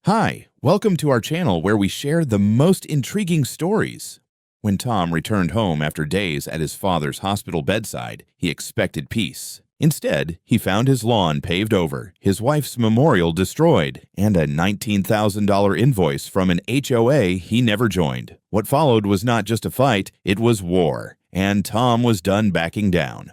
Hi, welcome to our channel where we share the most intriguing stories. When Tom returned home after days at his father's hospital bedside, he expected peace. Instead, he found his lawn paved over, his wife's memorial destroyed, and a $19,000 invoice from an HOA he never joined. What followed was not just a fight, it was war, and Tom was done backing down.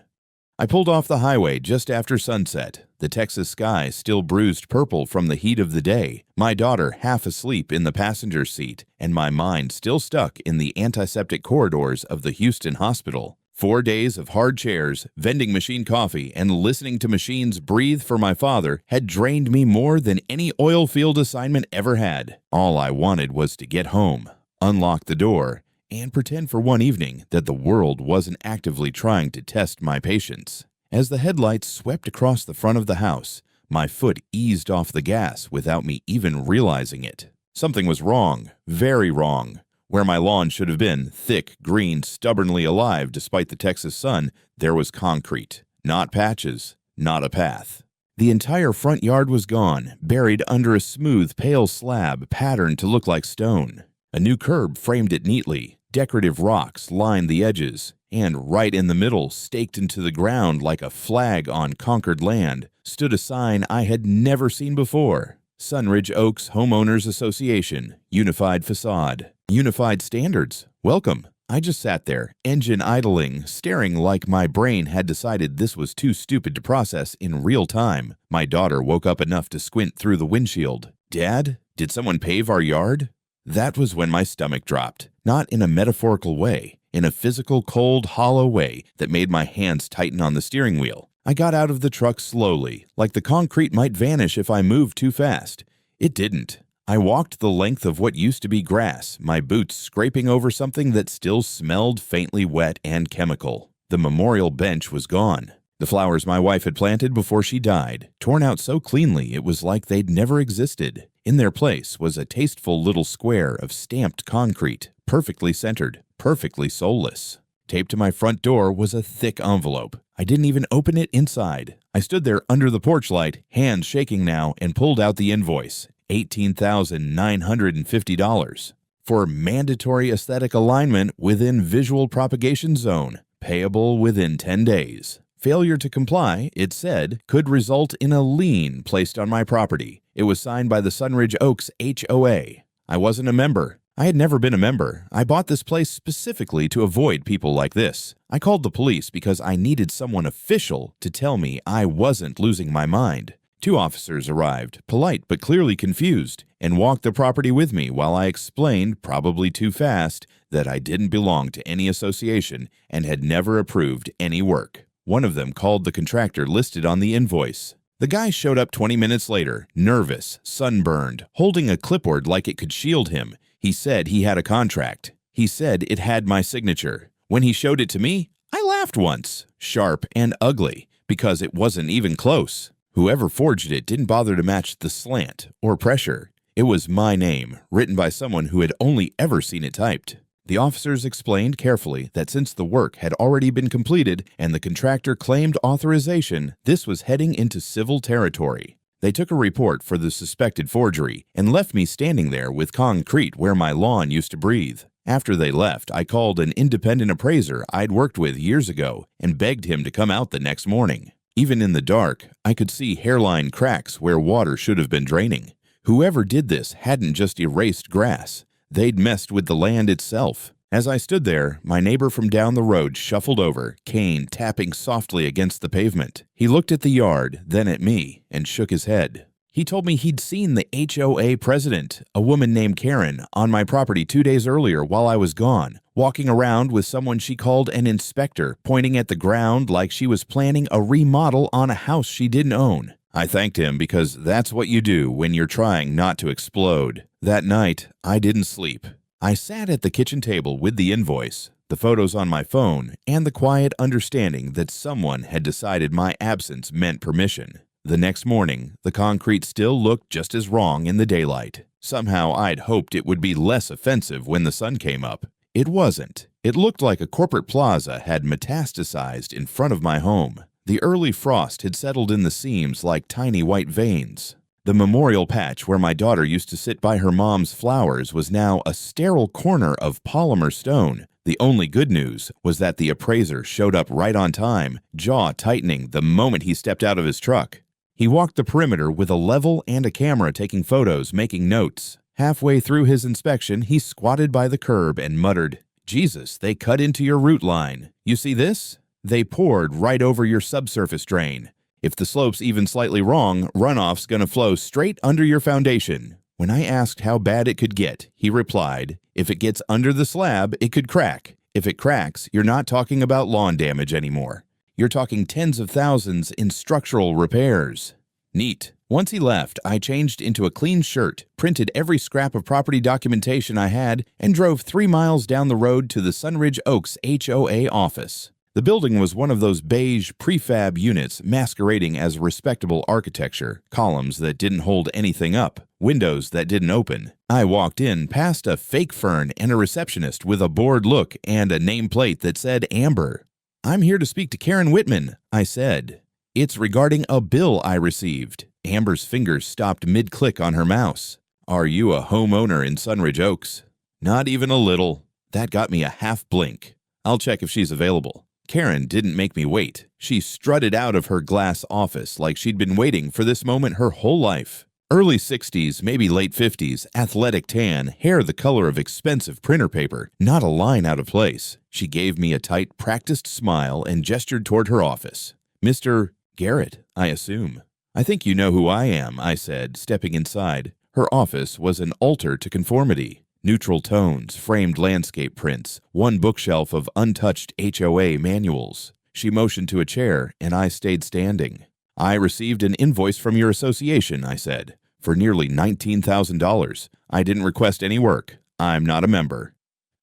I pulled off the highway just after sunset, the Texas sky still bruised purple from the heat of the day, my daughter half asleep in the passenger seat, and my mind still stuck in the antiseptic corridors of the Houston hospital. 4 days of hard chairs, vending machine coffee, and listening to machines breathe for my father had drained me more than any oil field assignment ever had. All I wanted was to get home, unlock the door, and pretend for one evening that the world wasn't actively trying to test my patience. As the headlights swept across the front of the house, my foot eased off the gas without me even realizing it. Something was wrong, very wrong. Where my lawn should have been, thick, green, stubbornly alive despite the Texas sun, there was concrete. Not patches, not a path. The entire front yard was gone, buried under a smooth, pale slab patterned to look like stone. A new curb framed it neatly. Decorative rocks lined the edges, and right in the middle, staked into the ground like a flag on conquered land, stood a sign I had never seen before. Sunridge Oaks Homeowners Association, Unified Facade, Unified Standards. Welcome. I just sat there, engine idling, staring like my brain had decided this was too stupid to process in real time. My daughter woke up enough to squint through the windshield. Dad, did someone pave our yard? That was when my stomach dropped, not in a metaphorical way, in a physical, cold, hollow way that made my hands tighten on the steering wheel. I got out of the truck slowly, like the concrete might vanish if I moved too fast. It didn't. I walked the length of what used to be grass, my boots scraping over something that still smelled faintly wet and chemical. The memorial bench was gone. The flowers my wife had planted before she died, torn out so cleanly it was like they'd never existed. In their place was a tasteful little square of stamped concrete, perfectly centered, perfectly soulless. Taped to my front door was a thick envelope. I didn't even open it inside. I stood there under the porch light, hands shaking now, and pulled out the invoice, $18,950, for mandatory aesthetic alignment within visual propagation zone, payable within 10 days. Failure to comply, it said, could result in a lien placed on my property. It was signed by the Sunridge Oaks HOA. I wasn't a member. I had never been a member. I bought this place specifically to avoid people like this. I called the police because I needed someone official to tell me I wasn't losing my mind. 2 officers arrived, polite but clearly confused, and walked the property with me while I explained, probably too fast, that I didn't belong to any association and had never approved any work. One of them called the contractor listed on the invoice. The guy showed up 20 minutes later, nervous, sunburned, holding a clipboard like it could shield him. He said he had a contract. He said it had my signature. When he showed it to me, I laughed once, sharp and ugly, because it wasn't even close. Whoever forged it didn't bother to match the slant or pressure. It was my name, written by someone who had only ever seen it typed. The officers explained carefully that since the work had already been completed and the contractor claimed authorization, this was heading into civil territory. They took a report for the suspected forgery and left me standing there with concrete where my lawn used to breathe. After they left, I called an independent appraiser I'd worked with years ago and begged him to come out the next morning. Even in the dark, I could see hairline cracks where water should have been draining. Whoever did this hadn't just erased grass. They'd messed with the land itself. As I stood there, my neighbor from down the road shuffled over, cane tapping softly against the pavement. He looked at the yard, then at me, and shook his head. He told me he'd seen the HOA president, a woman named Karen, on my property 2 days earlier while I was gone, walking around with someone she called an inspector, pointing at the ground like she was planning a remodel on a house she didn't own. I thanked him because that's what you do when you're trying not to explode. That night, I didn't sleep. I sat at the kitchen table with the invoice, the photos on my phone, and the quiet understanding that someone had decided my absence meant permission. The next morning, the concrete still looked just as wrong in the daylight. Somehow I'd hoped it would be less offensive when the sun came up. It wasn't. It looked like a corporate plaza had metastasized in front of my home. The early frost had settled in the seams like tiny white veins. The memorial patch where my daughter used to sit by her mom's flowers was now a sterile corner of polymer stone. The only good news was that the appraiser showed up right on time, jaw tightening the moment he stepped out of his truck. He walked the perimeter with a level and a camera taking photos, making notes. Halfway through his inspection, he squatted by the curb and muttered, "Jesus, they cut into your root line. You see this? They poured right over your subsurface drain. If the slope's even slightly wrong, runoff's gonna flow straight under your foundation." When I asked how bad it could get, he replied, "If it gets under the slab, it could crack. If it cracks, you're not talking about lawn damage anymore. You're talking tens of thousands in structural repairs." Neat. Once he left, I changed into a clean shirt, printed every scrap of property documentation I had, and drove 3 miles down the road to the Sunridge Oaks HOA office. The building was one of those beige prefab units masquerading as respectable architecture, columns that didn't hold anything up, windows that didn't open. I walked in past a fake fern and a receptionist with a bored look and a nameplate that said Amber. "I'm here to speak to Karen Whitman," I said. "It's regarding a bill I received." Amber's fingers stopped mid-click on her mouse. "Are you a homeowner in Sunridge Oaks?" "Not even a little." That got me a half blink. "I'll check if she's available." Karen didn't make me wait. She strutted out of her glass office like she'd been waiting for this moment her whole life. Early 60s, maybe late 50s, athletic tan, hair the color of expensive printer paper, not a line out of place. She gave me a tight, practiced smile and gestured toward her office. "Mr. Garrett, I assume." "I think you know who I am," I said, stepping inside. Her office was an altar to conformity. Neutral tones, framed landscape prints, one bookshelf of untouched HOA manuals. She motioned to a chair, and I stayed standing. "I received an invoice from your association," I said, "for nearly $19,000. I didn't request any work. I'm not a member.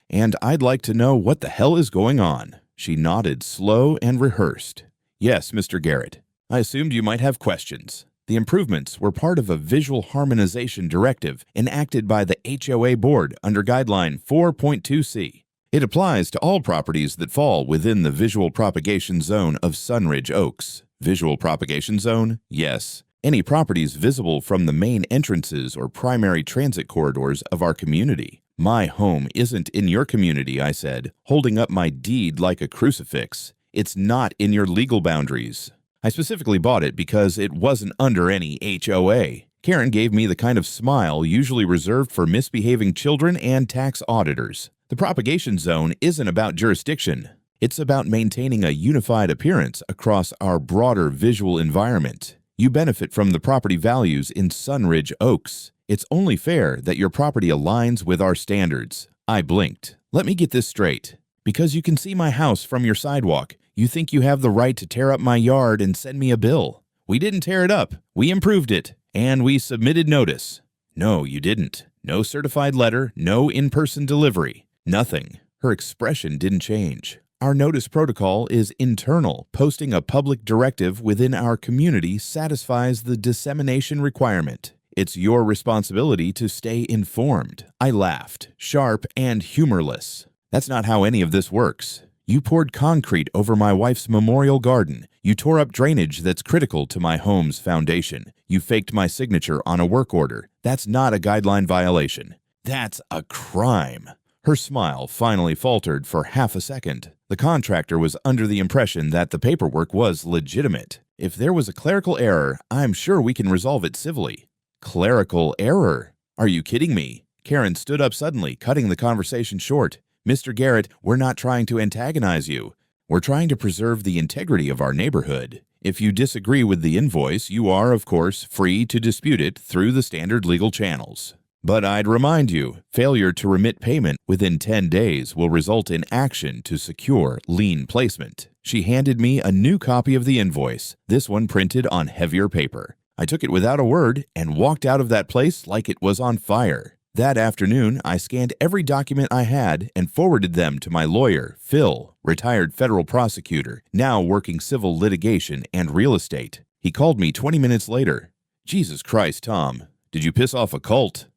And I'd like to know what the hell is going on." She nodded slow and rehearsed. "Yes, Mr. Garrett. I assumed you might have questions." The improvements were part of a visual harmonization directive enacted by the HOA Board under Guideline 4.2c. It applies to all properties that fall within the visual propagation zone of Sunridge Oaks. Visual propagation zone? Yes. Any properties visible from the main entrances or primary transit corridors of our community. "My home isn't in your community," I said, holding up my deed like a crucifix. "It's not in your legal boundaries. I specifically bought it because it wasn't under any HOA." Karen gave me the kind of smile usually reserved for misbehaving children and tax auditors. "The propagation zone isn't about jurisdiction. It's about maintaining a unified appearance across our broader visual environment. You benefit from the property values in Sunridge Oaks. It's only fair that your property aligns with our standards." I blinked. "Let me get this straight. Because you can see my house from your sidewalk, you think you have the right to tear up my yard and send me a bill. We didn't tear it up. We improved it. And we submitted notice." "No, you didn't. No certified letter, no in-person delivery. Nothing." Her expression didn't change. "Our notice protocol is internal. Posting a public directive within our community satisfies the dissemination requirement. It's your responsibility to stay informed." I laughed, sharp and humorless. "That's not how any of this works. You poured concrete over my wife's memorial garden. You tore up drainage that's critical to my home's foundation. You faked my signature on a work order. That's not a guideline violation. That's a crime." Her smile finally faltered for half a second. The contractor was under the impression that the paperwork was legitimate. "If there was a clerical error, I'm sure we can resolve it civilly." "Clerical error? Are you kidding me?" Karen stood up suddenly, cutting the conversation short. "Mr. Garrett, we're not trying to antagonize you. We're trying to preserve the integrity of our neighborhood. If you disagree with the invoice, you are, of course, free to dispute it through the standard legal channels. But I'd remind you, failure to remit payment within 10 days will result in action to secure lien placement." She handed me a new copy of the invoice, this one printed on heavier paper. I took it without a word and walked out of that place like it was on fire. That afternoon, I scanned every document I had and forwarded them to my lawyer, Phil, retired federal prosecutor, now working civil litigation and real estate. He called me 20 minutes later. "Jesus Christ, Tom, did you piss off a cult?"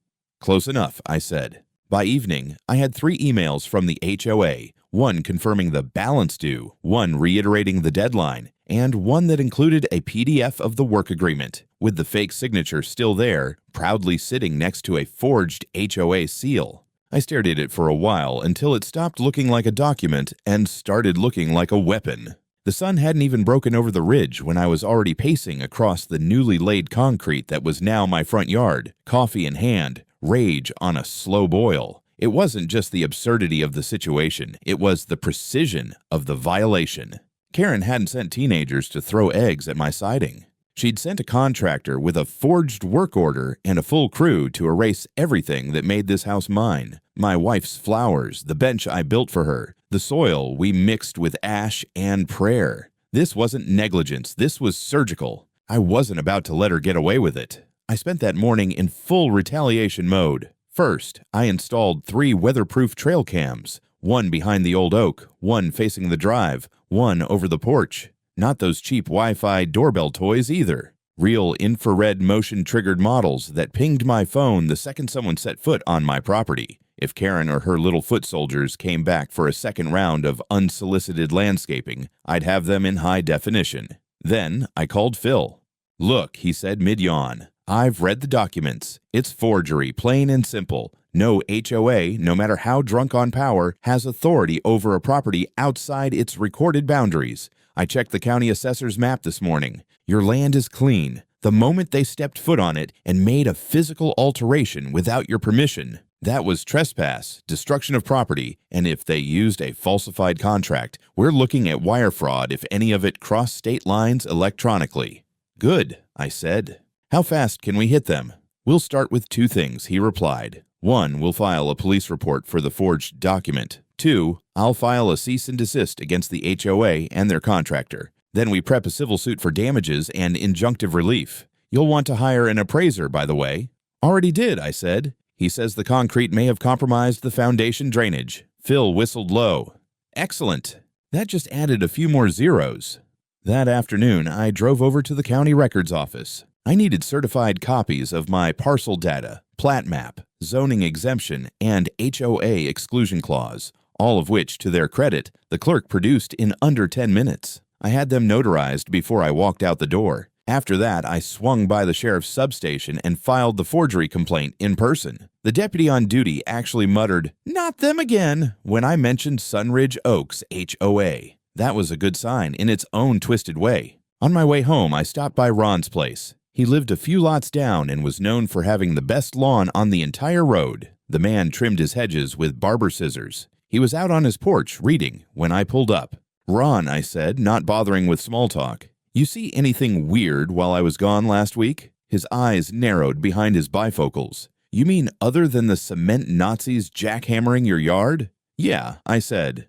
"Close enough," I said. By evening, I had 3 emails from the HOA, one confirming the balance due, one reiterating the deadline, and one that included a PDF of the work agreement. with the fake signature still there, proudly sitting next to a forged HOA seal. I stared at it for a while until it stopped looking like a document and started looking like a weapon. The sun hadn't even broken over the ridge when I was already pacing across the newly laid concrete that was now my front yard, coffee in hand, rage on a slow boil. It wasn't just the absurdity of the situation, it was the precision of the violation. Karen hadn't sent teenagers to throw eggs at my siding. She'd sent a contractor with a forged work order and a full crew to erase everything that made this house mine. My wife's flowers, the bench I built for her, the soil we mixed with ash and prayer. This wasn't negligence, this was surgical. I wasn't about to let her get away with it. I spent that morning in full retaliation mode. First, I installed 3 weatherproof trail cams, one behind the old oak, one facing the drive, one over the porch. Not those cheap Wi-Fi doorbell toys either. Real infrared motion-triggered models that pinged my phone the second someone set foot on my property. If Karen or her little foot soldiers came back for a second round of unsolicited landscaping, I'd have them in high definition. Then I called Phil. "Look," he said mid-yawn, "I've read the documents. It's forgery, plain and simple. No HOA, no matter how drunk on power, has authority over a property outside its recorded boundaries. I checked the county assessor's map this morning. Your land is clean. The moment they stepped foot on it and made a physical alteration without your permission, that was trespass, destruction of property, and if they used a falsified contract, we're looking at wire fraud if any of it crossed state lines electronically." "Good," I said. "How fast can we hit them?" "We'll start with 2 things," he replied. 1, we'll file a police report for the forged document. 2, I'll file a cease and desist against the HOA and their contractor. Then we prep a civil suit for damages and injunctive relief. You'll want to hire an appraiser, by the way." "Already did," I said. "He says the concrete may have compromised the foundation drainage." Phil whistled low. "Excellent. That just added a few more zeros." That afternoon, I drove over to the county records office. I needed certified copies of my parcel data, plat map, zoning exemption, and HOA exclusion clause, all of which, to their credit, the clerk produced in under 10 minutes. I had them notarized before I walked out the door. After that, I swung by the sheriff's substation and filed the forgery complaint in person. The deputy on duty actually muttered, "Not them again," when I mentioned Sunridge Oaks HOA. That was a good sign in its own twisted way. On my way home, I stopped by Ron's place. He lived a few lots down and was known for having the best lawn on the entire road. The man trimmed his hedges with barber scissors. He was out on his porch reading when I pulled up. "Ron," I said, not bothering with small talk, "you see anything weird while I was gone last week?" His eyes narrowed behind his bifocals. "You mean other than the cement Nazis jackhammering your yard?" "Yeah," I said.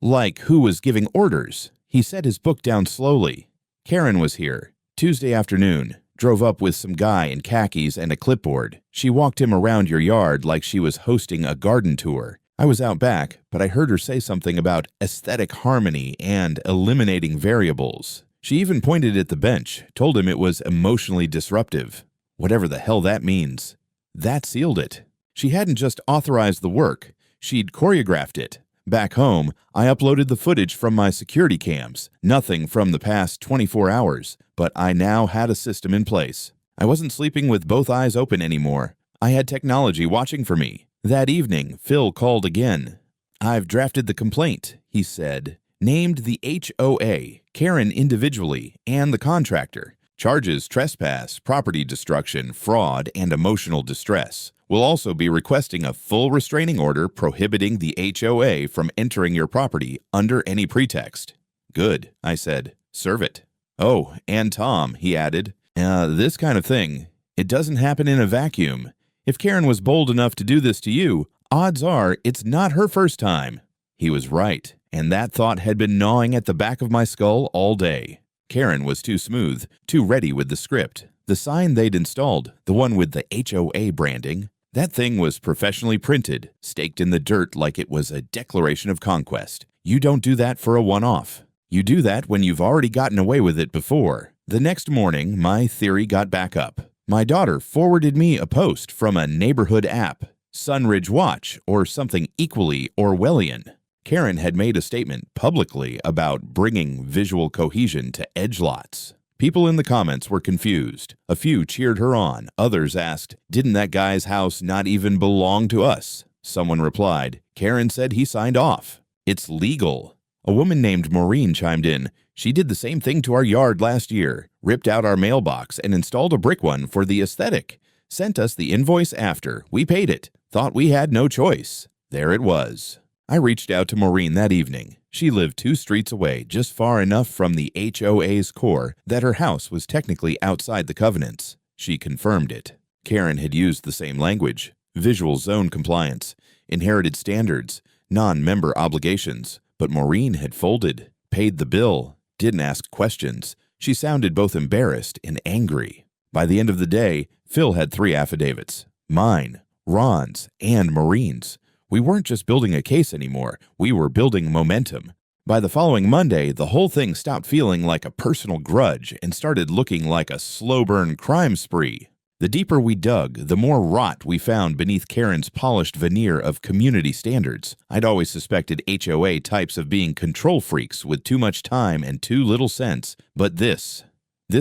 "Like who was giving orders?" He set his book down slowly. "Karen was here. Tuesday afternoon. Drove up with some guy in khakis and a clipboard. She walked him around your yard like she was hosting a garden tour. I was out back, but I heard her say something about aesthetic harmony and eliminating variables. She even pointed at the bench, told him it was emotionally disruptive. Whatever the hell that means. That sealed it. She hadn't just authorized the work, she'd choreographed it. Back home, I uploaded the footage from my security cams, nothing from the past 24 hours, but I now had a system in place. I wasn't sleeping with both eyes open anymore. I had technology watching for me. That evening, Phil called again. "I've drafted the complaint," he said. "Named the HOA, Karen individually, and the contractor. Charges trespass, property destruction, fraud, and emotional distress. We'll also be requesting a full restraining order prohibiting the HOA from entering your property under any pretext." "Good," I said. "Serve it." "Oh, and Tom," he added, "this kind of thing, it doesn't happen in a vacuum. If Karen was bold enough to do this to you, odds are it's not her first time." He was right, and that thought had been gnawing at the back of my skull all day. Karen was too smooth, too ready with the script. The sign they'd installed, the one with the HOA branding, that thing was professionally printed, staked in the dirt like it was a declaration of conquest. You don't do that for a one-off. You do that when you've already gotten away with it before. The next morning, my theory got back up. My daughter forwarded me a post from a neighborhood app, Sunridge Watch, or something equally Orwellian. Karen had made a statement publicly about bringing visual cohesion to edge lots. People in the comments were confused. A few cheered her on. Others asked, "Didn't that guy's house not even belong to us?" Someone replied, "Karen said he signed off. It's legal." A woman named Maureen chimed in, "She did the same thing to our yard last year, ripped out our mailbox and installed a brick one for the aesthetic. Sent us the invoice after. We paid it. Thought we had no choice." There it was. I reached out to Maureen that evening. She lived 2 streets away, just far enough from the HOA's core that her house was technically outside the covenants. She confirmed it. Karen had used the same language: visual zone compliance, inherited standards, non-member obligations. But Maureen had folded, paid the bill, didn't ask questions. She sounded both embarrassed and angry. By the end of the day, Phil had 3 affidavits: mine, Ron's, and Maureen's. We weren't just building a case anymore, we were building momentum. By the following Monday, the whole thing stopped feeling like a personal grudge and started looking like a slow-burn crime spree. The deeper we dug, the more rot we found beneath Karen's polished veneer of community standards. I'd always suspected HOA types of being control freaks with too much time and too little sense, but this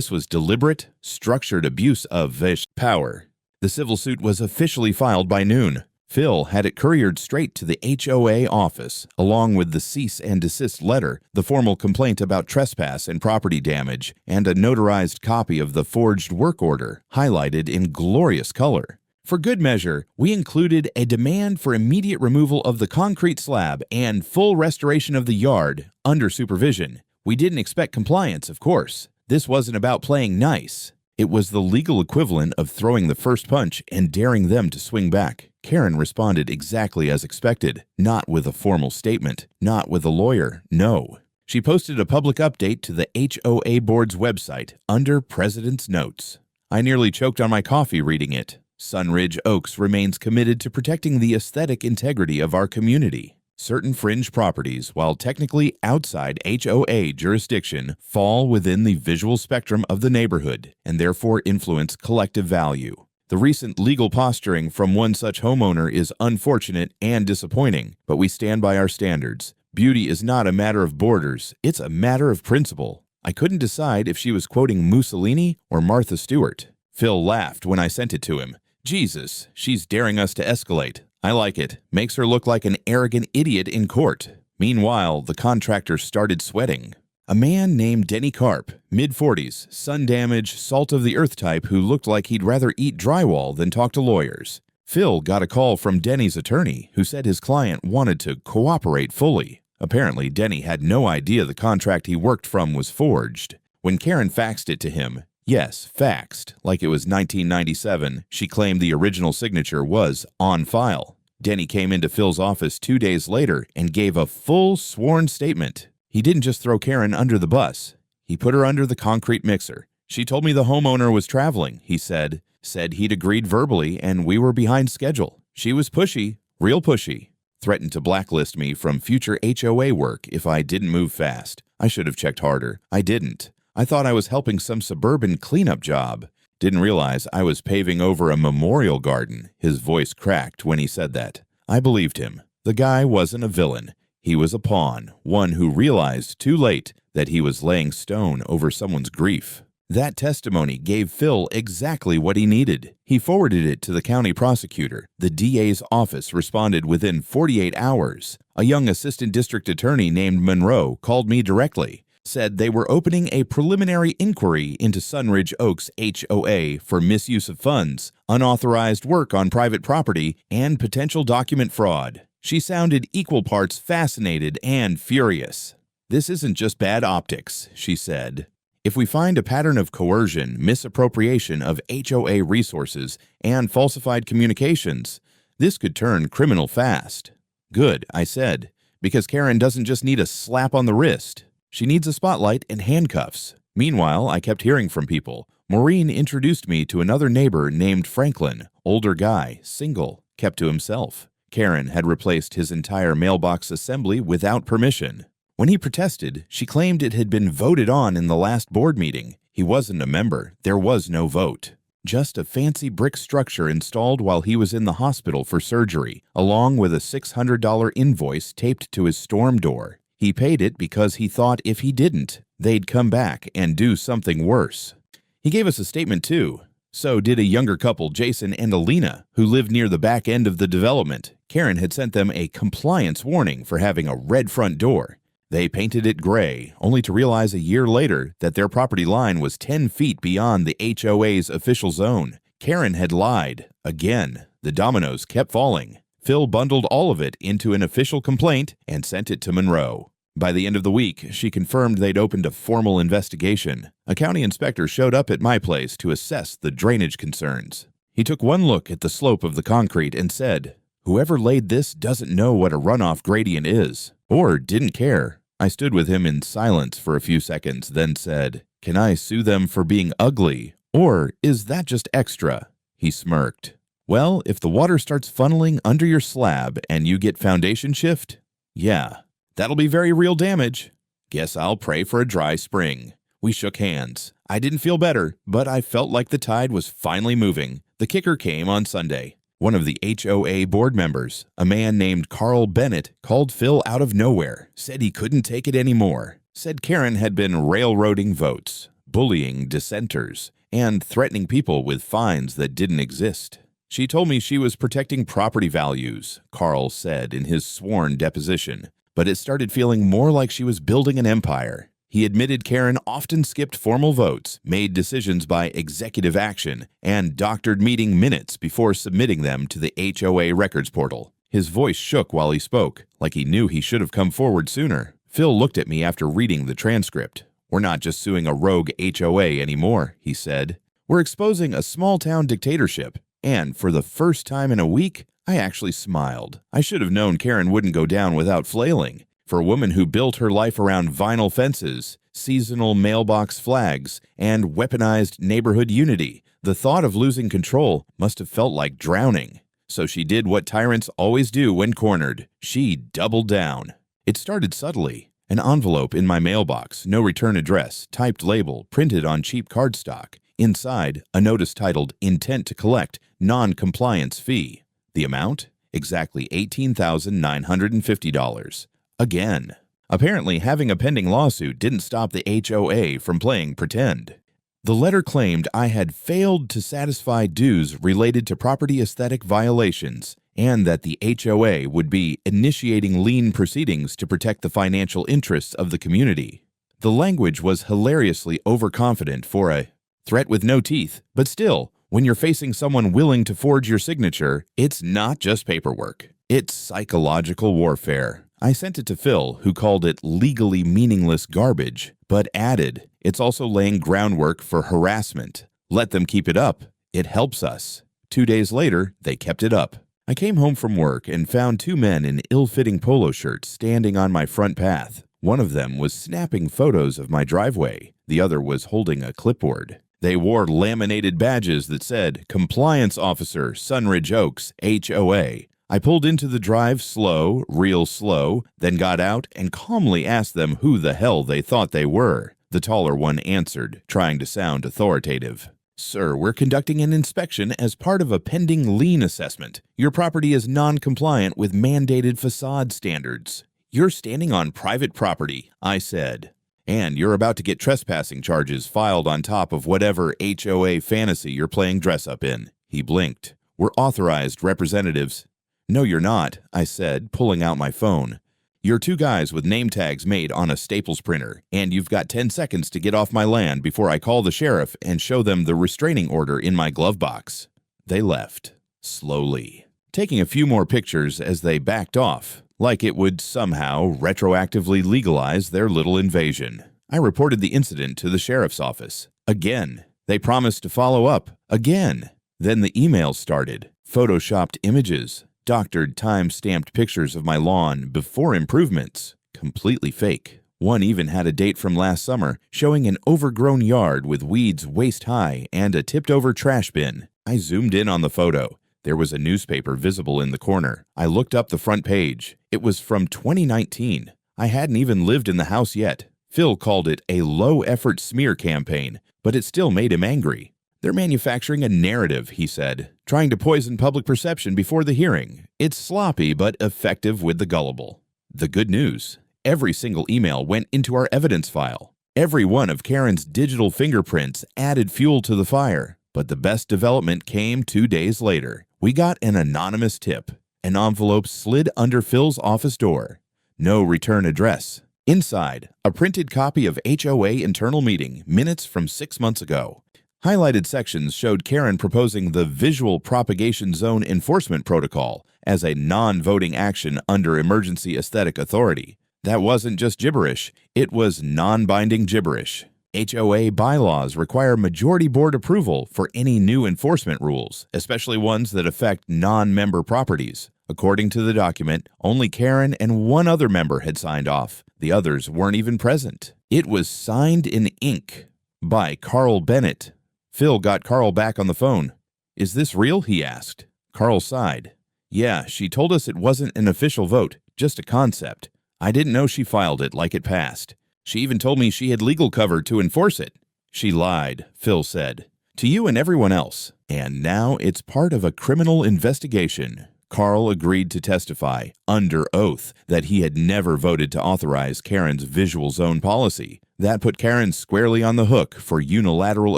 was deliberate, structured abuse of power. The civil suit was officially filed by noon. Phil had it couriered straight to the HOA office, along with the cease and desist letter, the formal complaint about trespass and property damage, and a notarized copy of the forged work order, highlighted in glorious color. For good measure, we included a demand for immediate removal of the concrete slab and full restoration of the yard under supervision. We didn't expect compliance, of course. This wasn't about playing nice. It was the legal equivalent of throwing the first punch and daring them to swing back. Karen responded exactly as expected, not with a formal statement, not with a lawyer, no. She posted a public update to the HOA board's website under President's Notes. I nearly choked on my coffee reading it. Sunridge Oaks remains committed to protecting the aesthetic integrity of our community. Certain fringe properties, while technically outside HOA jurisdiction, fall within the visual spectrum of the neighborhood and therefore influence collective value. The recent legal posturing from one such homeowner is unfortunate and disappointing, but we stand by our standards. Beauty is not a matter of borders, it's a matter of principle. I couldn't decide if she was quoting Mussolini or Martha Stewart. Phil laughed when I sent it to him. Jesus, she's daring us to escalate. I like it. Makes her look like an arrogant idiot in court. Meanwhile, the contractor started sweating. A man named Denny Karp, mid-40s, sun-damaged, salt-of-the-earth type who looked like he'd rather eat drywall than talk to lawyers. Phil got a call from Denny's attorney, who said his client wanted to cooperate fully. Apparently, Denny had no idea the contract he worked from was forged. When Karen faxed it to him, yes, faxed, like it was 1997, she claimed the original signature was on file. Denny came into Phil's office 2 days later and gave a full sworn statement. He didn't just throw Karen under the bus. He put her under the concrete mixer. She told me the homeowner was traveling, he said he'd agreed verbally and we were behind schedule. She was pushy, real pushy. Threatened to blacklist me from future HOA work if I didn't move fast. I should have checked harder. I didn't. I thought I was helping some suburban cleanup job. Didn't realize I was paving over a memorial garden. His voice cracked when he said that. I believed him. The guy wasn't a villain. He was a pawn, one who realized too late that he was laying stone over someone's grief. That testimony gave Phil exactly what he needed. He forwarded it to the county prosecutor. The DA's office responded within 48 hours. A young assistant district attorney named Monroe called me directly, said they were opening a preliminary inquiry into Sunridge Oaks HOA for misuse of funds, unauthorized work on private property, and potential document fraud. She sounded equal parts fascinated and furious. "This isn't just bad optics," she said. "If we find a pattern of coercion, misappropriation of HOA resources, and falsified communications, this could turn criminal fast." "Good," I said, "because Karen doesn't just need a slap on the wrist. She needs a spotlight and handcuffs." Meanwhile, I kept hearing from people. Maureen introduced me to another neighbor named Franklin, older guy, single, kept to himself. Karen had replaced his entire mailbox assembly without permission. When he protested, she claimed it had been voted on in the last board meeting. He wasn't a member. There was no vote. Just a fancy brick structure installed while he was in the hospital for surgery, along with a $600 invoice taped to his storm door. He paid it because he thought if he didn't, they'd come back and do something worse. He gave us a statement too. So did a younger couple, Jason and Alina, who lived near the back end of the development. Karen had sent them a compliance warning for having a red front door. They painted it gray, only to realize a year later that their property line was 10 feet beyond the HOA's official zone. Karen had lied. Again, the dominoes kept falling. Phil bundled all of it into an official complaint and sent it to Monroe. By the end of the week, she confirmed they'd opened a formal investigation. A county inspector showed up at my place to assess the drainage concerns. He took one look at the slope of the concrete and said, "Whoever laid this doesn't know what a runoff gradient is, or didn't care." I stood with him in silence for a few seconds, then said, "Can I sue them for being ugly, or is that just extra?" He smirked. "Well, if the water starts funneling under your slab and you get foundation shift, yeah. That'll be very real damage. Guess I'll pray for a dry spring." We shook hands. I didn't feel better, but I felt like the tide was finally moving. The kicker came on Sunday. One of the HOA board members, a man named Carl Bennett, called Phil out of nowhere, said he couldn't take it anymore, said Karen had been railroading votes, bullying dissenters, and threatening people with fines that didn't exist. "She told me she was protecting property values," Carl said in his sworn deposition. But it started feeling more like she was building an empire. He admitted Karen often skipped formal votes, made decisions by executive action, and doctored meeting minutes before submitting them to the HOA records portal. His voice shook while he spoke, like he knew he should have come forward sooner. Phil looked at me after reading the transcript. "We're not just suing a rogue HOA anymore," he said. "We're exposing a small-town dictatorship." And for the first time in a week, I actually smiled. I should have known Karen wouldn't go down without flailing. For a woman who built her life around vinyl fences, seasonal mailbox flags, and weaponized neighborhood unity, the thought of losing control must have felt like drowning. So she did what tyrants always do when cornered. She doubled down. It started subtly. An envelope in my mailbox, no return address, typed label, printed on cheap cardstock. Inside, a notice titled "Intent to Collect Non-Compliance Fee." The amount? Exactly $18,950. Again. Apparently, having a pending lawsuit didn't stop the HOA from playing pretend. The letter claimed I had failed to satisfy dues related to property aesthetic violations, and that the HOA would be initiating lien proceedings to protect the financial interests of the community. The language was hilariously overconfident for a threat with no teeth, but still, when you're facing someone willing to forge your signature, it's not just paperwork. It's psychological warfare. I sent it to Phil, who called it legally meaningless garbage, but added, "It's also laying groundwork for harassment. Let them keep it up. It helps us." 2 days later, they kept it up. I came home from work and found two men in ill-fitting polo shirts standing on my front path. One of them was snapping photos of my driveway. The other was holding a clipboard. They wore laminated badges that said, "Compliance Officer, Sunridge Oaks, HOA." I pulled into the drive slow, real slow, then got out and calmly asked them who the hell they thought they were. The taller one answered, trying to sound authoritative. "Sir, we're conducting an inspection as part of a pending lien assessment. Your property is non-compliant with mandated facade standards." "You're standing on private property," I said. "And you're about to get trespassing charges filed on top of whatever HOA fantasy you're playing dress-up in." He blinked. "We're authorized representatives." "No, you're not," I said, pulling out my phone. "You're two guys with name tags made on a Staples printer, and you've got 10 seconds to get off my land before I call the sheriff and show them the restraining order in my glove box." They left, slowly, taking a few more pictures as they backed off, like it would somehow retroactively legalize their little invasion. I reported the incident to the sheriff's office. Again. They promised to follow up. Again. Then the emails started. Photoshopped images. Doctored, time-stamped pictures of my lawn before improvements. Completely fake. One even had a date from last summer showing an overgrown yard with weeds waist-high and a tipped-over trash bin. I zoomed in on the photo. There was a newspaper visible in the corner. I looked up the front page. It was from 2019. I hadn't even lived in the house yet. Phil called it a low-effort smear campaign, but it still made him angry. "They're manufacturing a narrative," he said, "trying to poison public perception before the hearing. It's sloppy but effective with the gullible." The good news: every single email went into our evidence file. Every one of Karen's digital fingerprints added fuel to the fire. But the best development came 2 days later. We got an anonymous tip. An envelope slid under Phil's office door. No return address. Inside, a printed copy of HOA internal meeting minutes from 6 months ago. Highlighted sections showed Karen proposing the Visual Propagation Zone Enforcement Protocol as a non-voting action under Emergency Aesthetic Authority. That wasn't just gibberish, it was non-binding gibberish. HOA bylaws require majority board approval for any new enforcement rules, especially ones that affect non-member properties. According to the document, only Karen and one other member had signed off. The others weren't even present. It was signed in ink by Carl Bennett. Phil got Carl back on the phone. "Is this real?" he asked. Carl sighed. "Yeah, she told us it wasn't an official vote, just a concept. I didn't know she filed it like it passed. She even told me she had legal cover to enforce it." "She lied," Phil said, "to you and everyone else. And now it's part of a criminal investigation." Carl agreed to testify, under oath, that he had never voted to authorize Karen's visual zone policy. That put Karen squarely on the hook for unilateral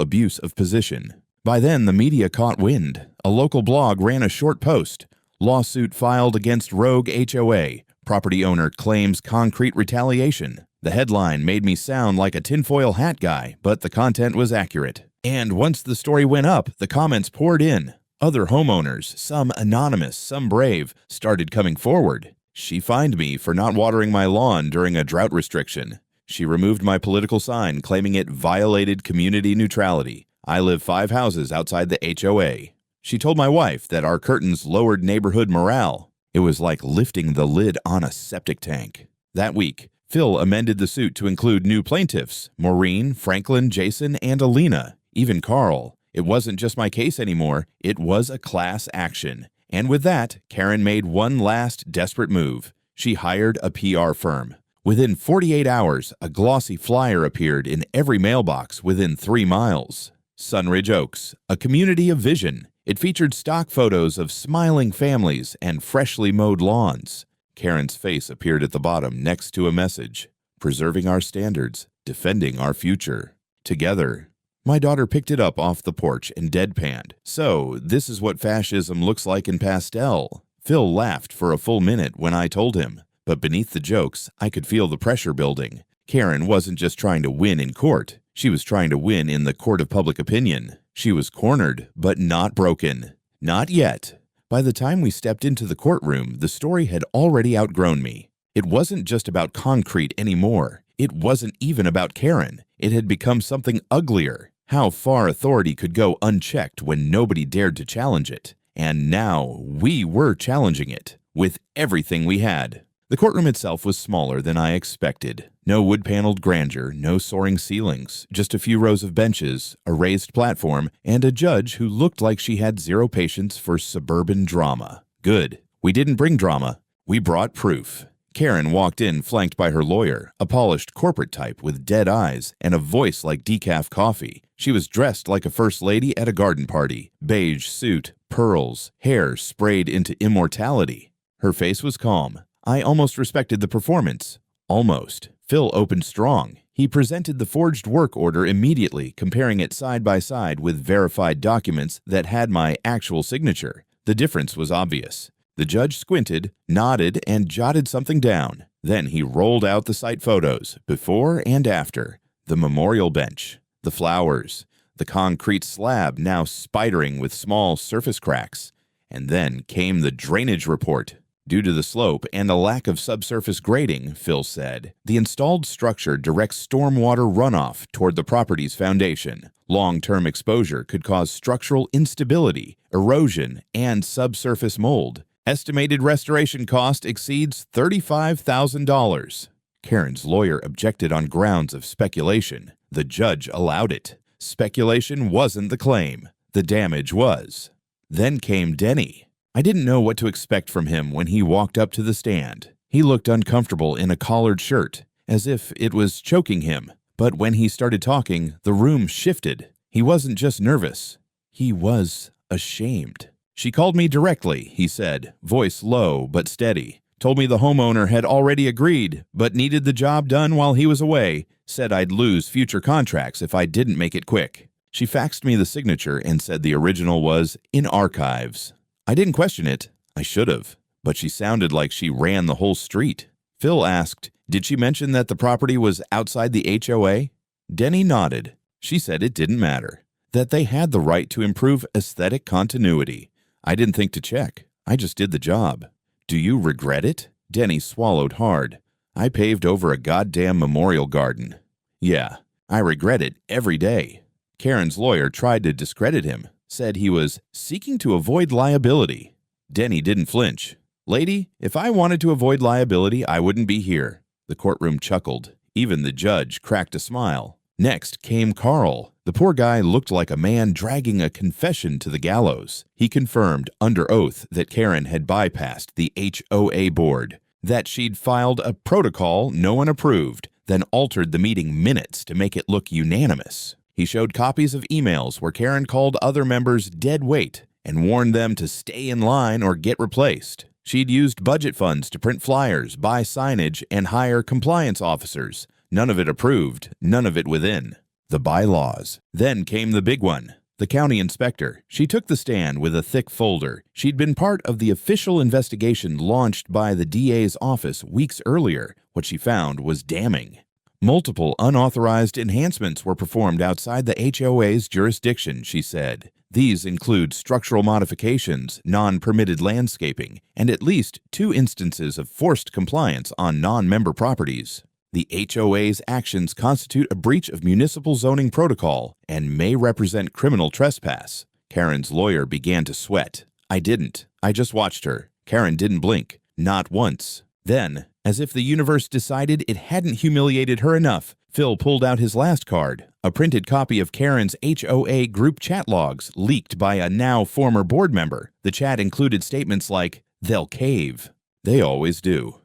abuse of position. By then, the media caught wind. A local blog ran a short post. "Lawsuit filed against rogue HOA. Property owner claims concrete retaliation." The headline made me sound like a tinfoil hat guy, but the content was accurate. And once the story went up, the comments poured in. Other homeowners, some anonymous, some brave, started coming forward. "She fined me for not watering my lawn during a drought restriction. She removed my political sign, claiming it violated community neutrality. I live 5 houses outside the HOA. She told my wife that our curtains lowered neighborhood morale. It was like lifting the lid on a septic tank." That week, Phil amended the suit to include new plaintiffs: Maureen, Franklin, Jason, and Alina, even Carl. It wasn't just my case anymore, it was a class action. And with that, Karen made one last desperate move. She hired a PR firm. Within 48 hours, a glossy flyer appeared in every mailbox within 3 miles. Sunridge Oaks, a community of vision. It featured stock photos of smiling families and freshly mowed lawns. Karen's face appeared at the bottom next to a message: "Preserving our standards, defending our future. Together." My daughter picked it up off the porch and deadpanned. "So, this is what fascism looks like in pastel." Phil laughed for a full minute when I told him. But beneath the jokes, I could feel the pressure building. Karen wasn't just trying to win in court. She was trying to win in the court of public opinion. She was cornered, but not broken. Not yet. By the time we stepped into the courtroom, the story had already outgrown me. It wasn't just about concrete anymore. It wasn't even about Karen. It had become something uglier. How far authority could go unchecked when nobody dared to challenge it. And now we were challenging it, with everything we had. The courtroom itself was smaller than I expected. No wood-paneled grandeur, no soaring ceilings, just a few rows of benches, a raised platform, and a judge who looked like she had zero patience for suburban drama. Good. We didn't bring drama. We brought proof. Karen walked in flanked by her lawyer, a polished corporate type with dead eyes and a voice like decaf coffee. She was dressed like a first lady at a garden party. Beige suit, pearls, hair sprayed into immortality. Her face was calm. I almost respected the performance. Almost. Phil opened strong. He presented the forged work order immediately, comparing it side by side with verified documents that had my actual signature. The difference was obvious. The judge squinted, nodded, and jotted something down. Then he rolled out the site photos, before and after. The memorial bench, the flowers, the concrete slab now spidering with small surface cracks. And then came the drainage report. Due to the slope and a lack of subsurface grading, Phil said, the installed structure directs stormwater runoff toward the property's foundation. Long-term exposure could cause structural instability, erosion, and subsurface mold. Estimated restoration cost exceeds $35,000. Karen's lawyer objected on grounds of speculation. The judge allowed it. Speculation wasn't the claim. The damage was. Then came Denny. I didn't know what to expect from him when he walked up to the stand. He looked uncomfortable in a collared shirt, as if it was choking him. But when he started talking, the room shifted. He wasn't just nervous. He was ashamed. "She called me directly," he said, voice low but steady. Told me the homeowner had already agreed, but needed the job done while he was away. Said I'd lose future contracts if I didn't make it quick. She faxed me the signature and said the original was in archives. I didn't question it. I should have. But she sounded like she ran the whole street. Phil asked, did she mention that the property was outside the HOA? Denny nodded. She said it didn't matter, that they had the right to improve aesthetic continuity. I didn't think to check. I just did the job. Do you regret it? Denny swallowed hard. I paved over a goddamn memorial garden. Yeah, I regret it every day. Karen's lawyer tried to discredit him, said he was seeking to avoid liability. Denny didn't flinch. Lady, if I wanted to avoid liability, I wouldn't be here. The courtroom chuckled. Even the judge cracked a smile. Next came Carl. The poor guy looked like a man dragging a confession to the gallows. He confirmed under oath that Karen had bypassed the HOA board, that she'd filed a protocol no one approved, then altered the meeting minutes to make it look unanimous. He showed copies of emails where Karen called other members dead weight and warned them to stay in line or get replaced. She'd used budget funds to print flyers, buy signage, and hire compliance officers. None of it approved, none of it within. The bylaws. Then came the big one. The county inspector. She took the stand with a thick folder. She'd been part of the official investigation launched by the DA's office weeks earlier. What she found was damning. Multiple unauthorized enhancements were performed outside the HOA's jurisdiction, she said. These include structural modifications, non-permitted landscaping, and at least 2 instances of forced compliance on non-member properties. The HOA's actions constitute a breach of municipal zoning protocol and may represent criminal trespass. Karen's lawyer began to sweat. I didn't. I just watched her. Karen didn't blink. Not once. Then, as if the universe decided it hadn't humiliated her enough, Phil pulled out his last card, a printed copy of Karen's HOA group chat logs leaked by a now former board member. The chat included statements like, "They'll cave." They always do.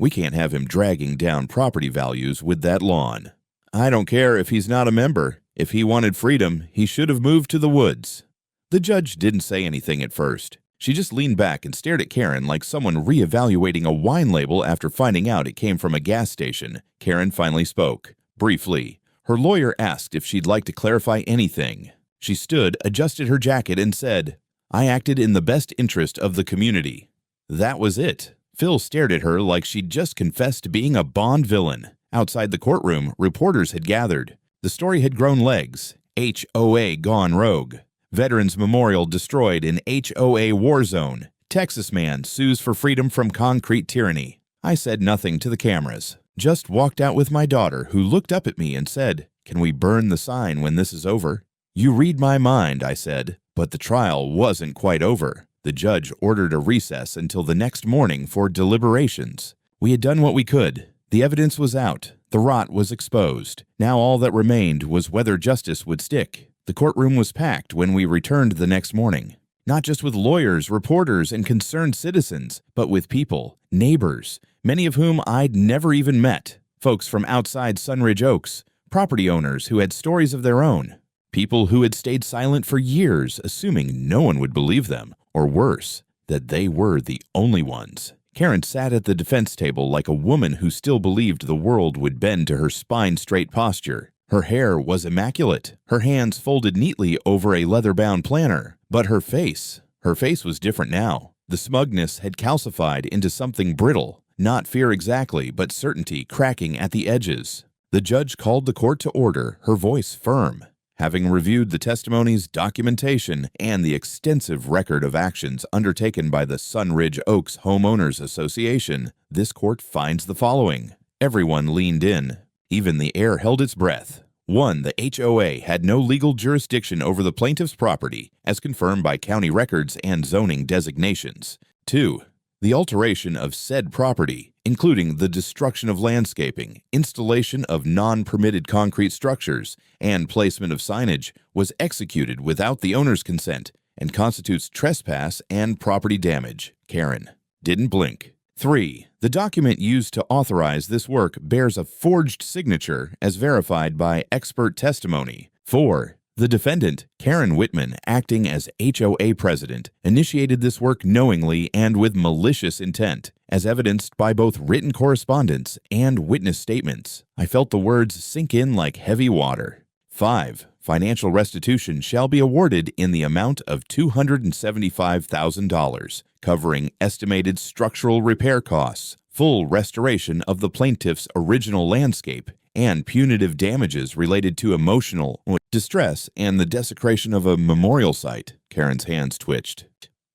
We can't have him dragging down property values with that lawn. I don't care if he's not a member. If he wanted freedom, he should have moved to the woods. The judge didn't say anything at first. She just leaned back and stared at Karen like someone reevaluating a wine label after finding out it came from a gas station. Karen finally spoke. Briefly. Her lawyer asked if she'd like to clarify anything. She stood, adjusted her jacket, and said, "I acted in the best interest of the community." That was it. Phil stared at her like she'd just confessed to being a Bond villain. Outside the courtroom, reporters had gathered. The story had grown legs. HOA gone rogue. Veterans Memorial destroyed in HOA war zone. Texas man sues for freedom from concrete tyranny. I said nothing to the cameras. Just walked out with my daughter, who looked up at me and said, "Can we burn the sign when this is over?" You read my mind, I said, but the trial wasn't quite over. The judge ordered a recess until the next morning for deliberations. We had done what we could. The evidence was out. The rot was exposed. Now all that remained was whether justice would stick. The courtroom was packed when we returned the next morning. Not just with lawyers, reporters, and concerned citizens, but with people, neighbors, many of whom I'd never even met. Folks from outside Sunridge Oaks, property owners who had stories of their own. People who had stayed silent for years, assuming no one would believe them. Or worse, that they were the only ones. Karen sat at the defense table like a woman who still believed the world would bend to her spine-straight posture. Her hair was immaculate, her hands folded neatly over a leather-bound planner. But her face was different now. The smugness had calcified into something brittle. Not fear exactly, but certainty cracking at the edges. The judge called the court to order, her voice firm. Having reviewed the testimony's documentation and the extensive record of actions undertaken by the Sunridge Oaks Homeowners Association, this court finds the following. Everyone leaned in. Even the air held its breath. 1. The HOA had no legal jurisdiction over the plaintiff's property, as confirmed by county records and zoning designations. 2. The alteration of said property, including the destruction of landscaping, installation of non-permitted concrete structures, and placement of signage, was executed without the owner's consent and constitutes trespass and property damage. Karen didn't blink. 3. The document used to authorize this work bears a forged signature as verified by expert testimony. 4. The defendant, Karen Whitman, acting as HOA president, initiated this work knowingly and with malicious intent, as evidenced by both written correspondence and witness statements. I felt the words sink in like heavy water. 5. Financial restitution shall be awarded in the amount of $275,000, covering estimated structural repair costs, full restoration of the plaintiff's original landscape, and punitive damages related to emotional distress and the desecration of a memorial site. Karen's hands twitched.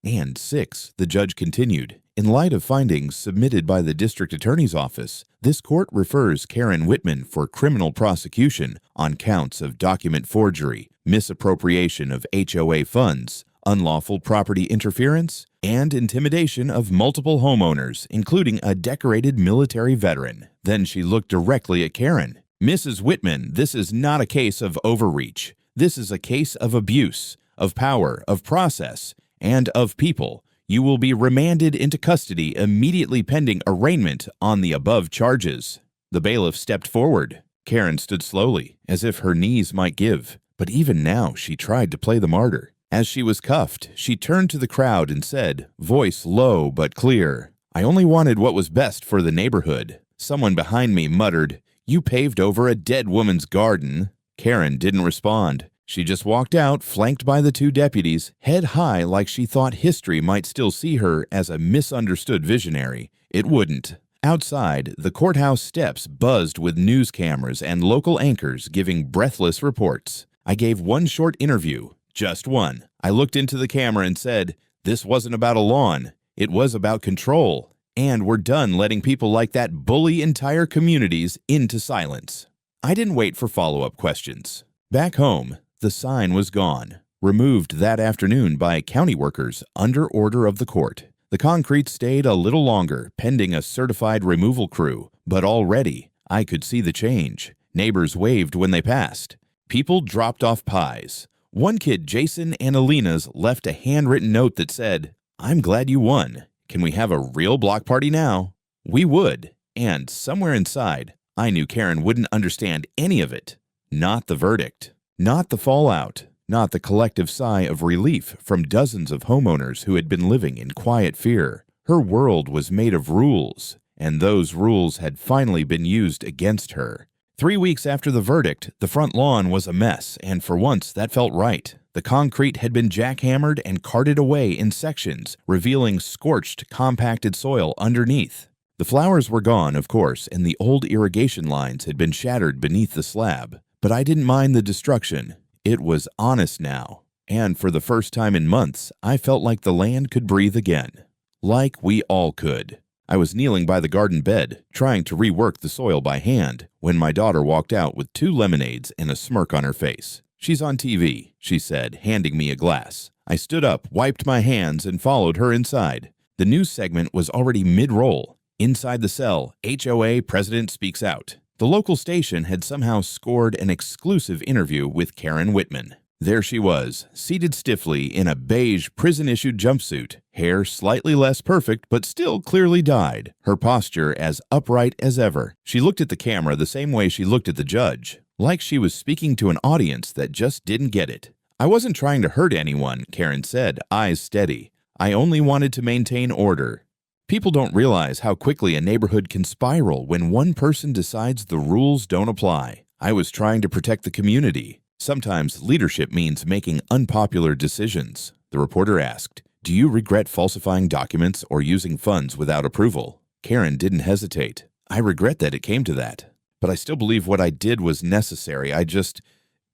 And 6, the judge continued. In light of findings submitted by the district attorney's office, this court refers Karen Whitman for criminal prosecution on counts of document forgery, misappropriation of HOA funds, unlawful property interference, and intimidation of multiple homeowners, including a decorated military veteran. Then she looked directly at Karen. Mrs. Whitman, this is not a case of overreach. This is a case of abuse, of power, of process, and of people. You will be remanded into custody immediately pending arraignment on the above charges. The bailiff stepped forward. Karen stood slowly, as if her knees might give, but even now she tried to play the martyr. As she was cuffed, she turned to the crowd and said, voice low but clear, I only wanted what was best for the neighborhood. Someone behind me muttered, you paved over a dead woman's garden. Karen didn't respond. She just walked out, flanked by the 2 deputies, head high like she thought history might still see her as a misunderstood visionary. It wouldn't. Outside, the courthouse steps buzzed with news cameras and local anchors giving breathless reports. I gave one short interview. Just one. I looked into the camera and said, this wasn't about a lawn. It was about control. And we're done letting people like that bully entire communities into silence. I didn't wait for follow-up questions. Back home, the sign was gone, removed that afternoon by county workers under order of the court. The concrete stayed a little longer, pending a certified removal crew, but already I could see the change. Neighbors waved when they passed. People dropped off pies. One kid, Jason and Alina's, left a handwritten note that said, I'm glad you won. Can we have a real block party now? We would. And somewhere inside, I knew Karen wouldn't understand any of it. Not the verdict. Not the fallout. Not the collective sigh of relief from dozens of homeowners who had been living in quiet fear. Her world was made of rules, and those rules had finally been used against her. 3 weeks after the verdict, the front lawn was a mess, and for once that felt right. The concrete had been jackhammered and carted away in sections, revealing scorched, compacted soil underneath. The flowers were gone, of course, and the old irrigation lines had been shattered beneath the slab. But I didn't mind the destruction. It was honest now. And for the first time in months, I felt like the land could breathe again. Like we all could. I was kneeling by the garden bed, trying to rework the soil by hand, when my daughter walked out with 2 lemonades and a smirk on her face. She's on TV, she said, handing me a glass. I stood up, wiped my hands, and followed her inside. The news segment was already mid-roll. Inside the cell, HOA president speaks out. The local station had somehow scored an exclusive interview with Karen Whitman. There she was, seated stiffly in a beige prison-issued jumpsuit, hair slightly less perfect but still clearly dyed, her posture as upright as ever. She looked at the camera the same way she looked at the judge, like she was speaking to an audience that just didn't get it. I wasn't trying to hurt anyone, Karen said, eyes steady. I only wanted to maintain order. People don't realize how quickly a neighborhood can spiral when one person decides the rules don't apply. I was trying to protect the community. Sometimes leadership means making unpopular decisions. The reporter asked, do you regret falsifying documents or using funds without approval? Karen didn't hesitate. I regret that it came to that. But I still believe what I did was necessary. I just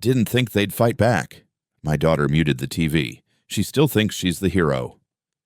didn't think they'd fight back. My daughter muted the TV. She still thinks she's the hero.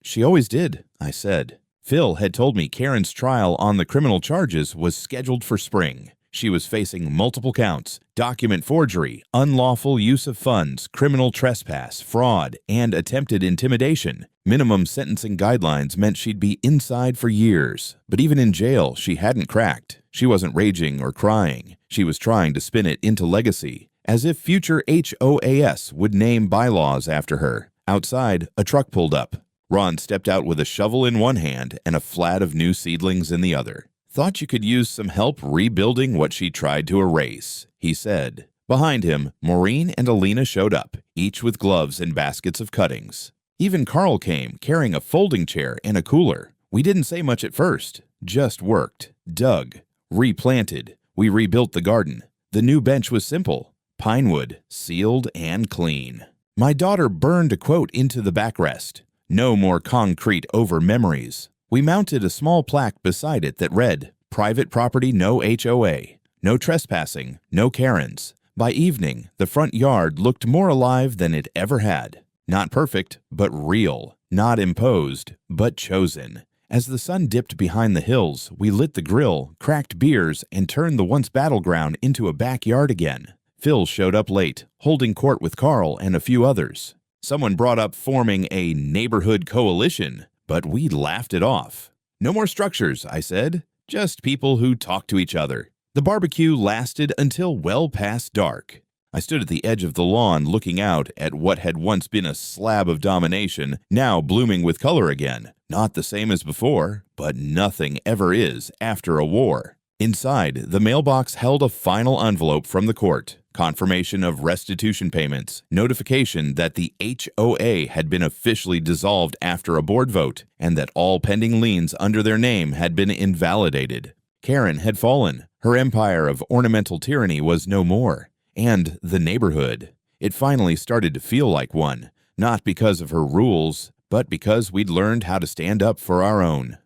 She always did, I said. Phil had told me Karen's trial on the criminal charges was scheduled for spring. She was facing multiple counts, document forgery, unlawful use of funds, criminal trespass, fraud, and attempted intimidation. Minimum sentencing guidelines meant she'd be inside for years. But even in jail, she hadn't cracked. She wasn't raging or crying. She was trying to spin it into legacy, as if future HOAs would name bylaws after her. Outside, a truck pulled up. Ron stepped out with a shovel in one hand and a flat of new seedlings in the other. Thought you could use some help rebuilding what she tried to erase, he said. Behind him, Maureen and Alina showed up, each with gloves and baskets of cuttings. Even Carl came, carrying a folding chair and a cooler. We didn't say much at first, just worked, dug, replanted. We rebuilt the garden. The new bench was simple, pine wood, sealed and clean. My daughter burned a quote into the backrest. No more concrete over memories. We mounted a small plaque beside it that read, "Private property, no HOA. No trespassing, no Karens." By evening, the front yard looked more alive than it ever had. Not perfect, but real. Not imposed, but chosen. As the sun dipped behind the hills, we lit the grill, cracked beers, and turned the once battleground into a backyard again. Phil showed up late, holding court with Carl and a few others. Someone brought up forming a neighborhood coalition, but we laughed it off. "No more structures," I said. "Just people who talk to each other." The barbecue lasted until well past dark. I stood at the edge of the lawn looking out at what had once been a slab of domination, now blooming with color again. Not the same as before, but nothing ever is after a war. Inside, the mailbox held a final envelope from the court, confirmation of restitution payments, notification that the HOA had been officially dissolved after a board vote, and that all pending liens under their name had been invalidated. Karen had fallen. Her empire of ornamental tyranny was no more. And the neighborhood. It finally started to feel like one, not because of her rules, but because we'd learned how to stand up for our own.